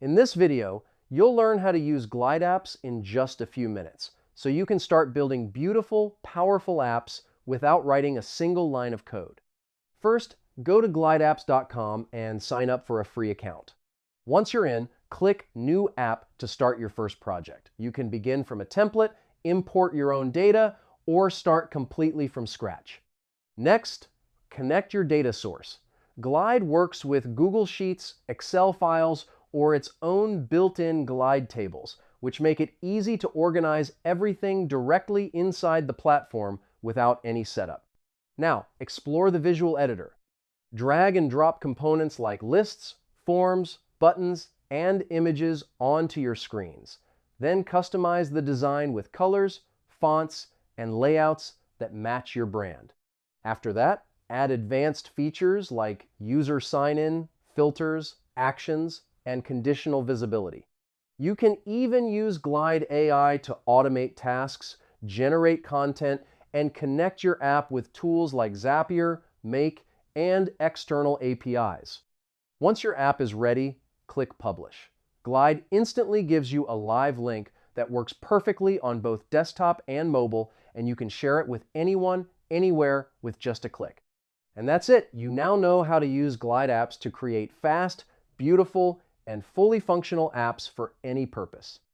In this video, you'll learn how to use Glideapps in just a few minutes, so you can start building beautiful, powerful apps without writing a single line of code. First, go to glideapps.com and sign up for a free account. Once you're in, click New App to start your first project. You can begin from a template, import your own data, or start completely from scratch. Next, connect your data source. Glide works with Google Sheets, Excel files, or its own built-in Glide tables, which make it easy to organize everything directly inside the platform without any setup. Now, explore the visual editor. Drag and drop components like lists, forms, buttons, and images onto your screens. Then customize the design with colors, fonts, and layouts that match your brand. After that, add advanced features like user sign-in, filters, actions, and conditional visibility. You can even use Glide AI to automate tasks, generate content, and connect your app with tools like Zapier, Make, and external APIs. Once your app is ready, click Publish. Glide instantly gives you a live link that works perfectly on both desktop and mobile, and you can share it with anyone, anywhere, with just a click. And that's it. You now know how to use Glideapps to create fast, beautiful, and fully functional apps for any purpose.